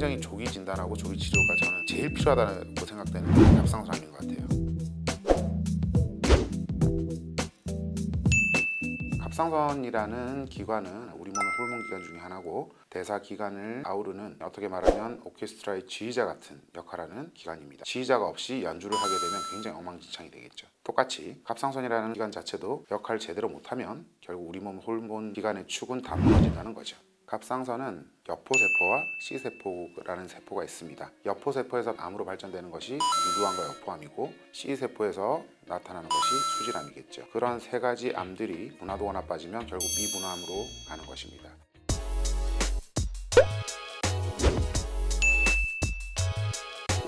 굉장히 조기 진단하고 조기 치료가 저는 제일 필요하다고 생각되는 게 갑상선암인 것 같아요. 갑상선이라는 기관은 우리 몸의 호르몬 기관 중에 하나고 대사 기관을 아우르는, 어떻게 말하면 오케스트라의 지휘자 같은 역할하는 기관입니다. 지휘자가 없이 연주를 하게 되면 굉장히 엉망진창이 되겠죠. 똑같이 갑상선이라는 기관 자체도 역할을 제대로 못하면 결국 우리 몸 호르몬 기관의 축은 다 무너진다는 거죠. 갑상선은 여포세포와 C세포라는 세포가 있습니다. 여포세포에서 암으로 발전되는 것이 유두암과 여포암이고, C세포에서 나타나는 것이 수질암이겠죠. 그런 세 가지 암들이 분화되거나 빠지면 결국 미분화암으로 가는 것입니다.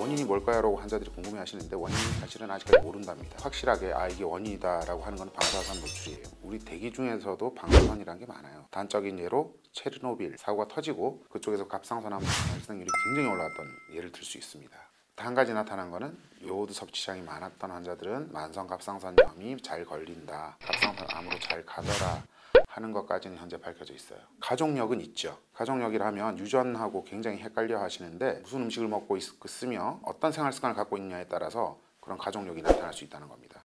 원인이 뭘까요? 라고 환자들이 궁금해 하시는데, 원인은 사실은 아직까지 모른답니다. 확실하게 이게 원인이다 라고 하는 건 방사선 노출이에요. 우리 대기 중에서도 방사선이라는 게 많아요. 단적인 예로 체르노빌 사고가 터지고 그쪽에서 갑상선암 발생률이 굉장히 올라왔던 예를 들 수 있습니다. 한 가지 나타난 거는 요오드 섭취량이 많았던 환자들은 만성 갑상선염이 잘 걸린다, 갑상선암으로 잘 가더라 하는 것까지는 현재 밝혀져 있어요. 가족력은 있죠. 가족력이라 하면 유전하고 굉장히 헷갈려 하시는데, 무슨 음식을 먹고 있으며 어떤 생활 습관을 갖고 있냐에 따라서 그런 가족력이 나타날 수 있다는 겁니다.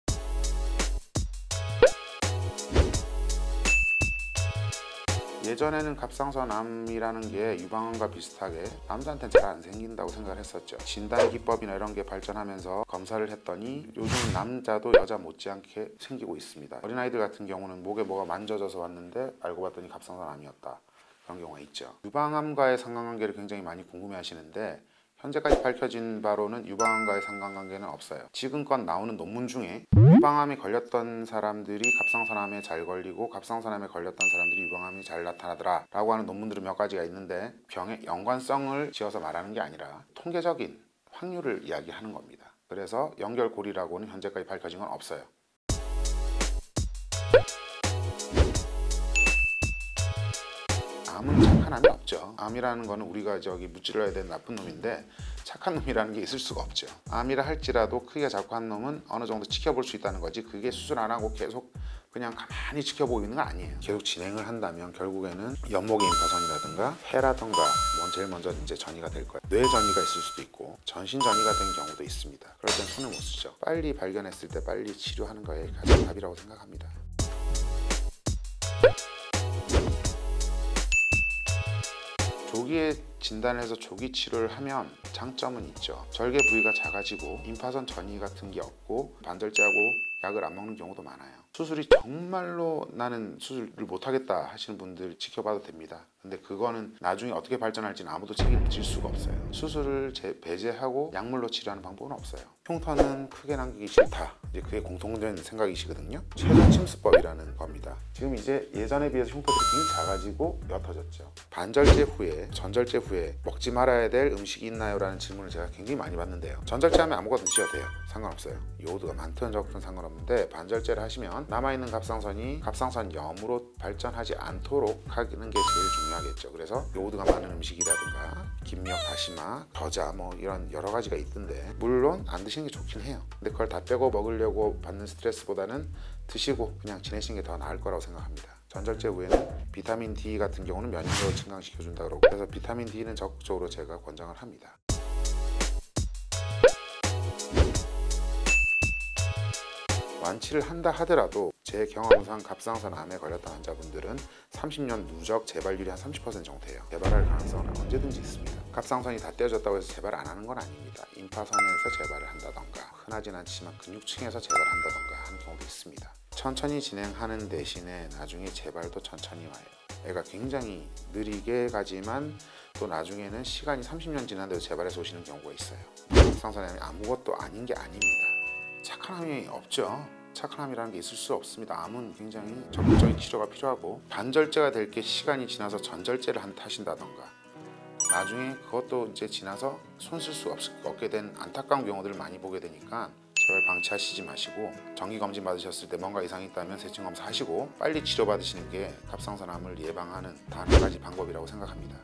예전에는 갑상선암이라는 게 유방암과 비슷하게 남자한테는 잘 안 생긴다고 생각을 했었죠. 진단 기법이나 이런 게 발전하면서 검사를 했더니 요즘 남자도 여자 못지않게 생기고 있습니다. 어린아이들 같은 경우는 목에 뭐가 만져져서 왔는데 알고 봤더니 갑상선암이었다, 그런 경우가 있죠. 유방암과의 상관관계를 굉장히 많이 궁금해 하시는데, 현재까지 밝혀진 바로는 유방암과의 상관관계는 없어요. 지금껏 나오는 논문 중에 유방암에 걸렸던 사람들이 갑상선암에 잘 걸리고 갑상선암에 걸렸던 사람들이 유방암이 잘 나타나더라 라고 하는 논문들은 몇 가지가 있는데, 병의 연관성을 지어서 말하는 게 아니라 통계적인 확률을 이야기하는 겁니다. 그래서 연결고리라고는 현재까지 밝혀진 건 없어요. 암은 착한 암이 없죠. 암이라는 거는 우리가 무찔러야 되는 나쁜 놈인데, 착한 놈이라는 게 있을 수가 없죠. 암이라 할지라도 크기가 작고 한 놈은 어느 정도 지켜볼 수 있다는 거지, 그게 수술 안 하고 계속 그냥 가만히 지켜보고 있는 건 아니에요. 계속 진행을 한다면 결국에는 연목의 임파선이라든가 폐라든가 제일 먼저 이제 전이가 될 거예요. 뇌 전이가 있을 수도 있고 전신 전이가 된 경우도 있습니다. 그럴 땐 손을 못 쓰죠. 빨리 발견했을 때 빨리 치료하는 거에 가장 답이라고 생각합니다. 조기에 진단을 해서 조기 치료를 하면 장점은 있죠. 절개 부위가 작아지고 임파선 전이 같은 게 없고 반절제하고 약을 안 먹는 경우도 많아요. 수술이 정말로 나는 수술을 못하겠다 하시는 분들 지켜봐도 됩니다. 근데 그거는 나중에 어떻게 발전할지는 아무도 책임질 수가 없어요. 수술을 배제하고 약물로 치료하는 방법은 없어요. 흉터는 크게 남기기 싫다, 이제 그게 공통된 생각이시거든요. 최소 침수법이라는 겁니다. 지금 이제 예전에 비해서 흉터들이 굉장히 작아지고 옅어졌죠. 반절제 후에, 전절제 후에 먹지 말아야 될 음식이 있나요? 라는 질문을 제가 굉장히 많이 받는데요. 전절제 하면 아무거나 드셔도 돼요. 상관없어요. 요오드가 많든 적든 상관없는데, 반절제를 하시면 남아있는 갑상선이 갑상선염으로 발전하지 않도록 하는 게 제일 중요하겠죠. 그래서 요오드가 많은 음식이라든가 김력, 다시마, 겨자 이런 여러 가지가 있던데, 물론 안 드시는 게 좋긴 해요. 근데 그걸 다 빼고 먹으려고 받는 스트레스보다는 드시고 그냥 지내시는 게 더 나을 거라고 생각합니다. 전절제 후에는 비타민 D 같은 경우는 면역력을 증강시켜준다 그러고, 그래서 비타민 D는 적극적으로 제가 권장을 합니다. 완치를 한다 하더라도 제 경험상 갑상선암에 걸렸던 환자분들은 30년 누적 재발률이 한 30% 정도 돼요. 재발할 가능성은 언제든지 있습니다. 갑상선이 다 떼어졌다고 해서 재발 안 하는 건 아닙니다. 임파선에서 재발을 한다던가, 흔하진 않지만 근육층에서 재발한다던가 하는 경우도 있습니다. 천천히 진행하는 대신에 나중에 재발도 천천히 와요. 애가 굉장히 느리게 가지만 또 나중에는 시간이 30년 지났는데도 재발해서 오시는 경우가 있어요. 갑상선암이 아무것도 아닌 게 아닙니다. 착한 암이 없죠. 착한 암이라는 게 있을 수 없습니다. 암은 굉장히 적극적인 치료가 필요하고, 반절제가 될 게 시간이 지나서 전절제를 하신다던가, 나중에 그것도 이제 지나서 손 쓸 수 없게 된 안타까운 경우들을 많이 보게 되니까 제발 방치하시지 마시고, 정기검진 받으셨을 때 뭔가 이상이 있다면 세층검사 하시고 빨리 치료받으시는 게 갑상선암을 예방하는 단 한 가지 방법이라고 생각합니다.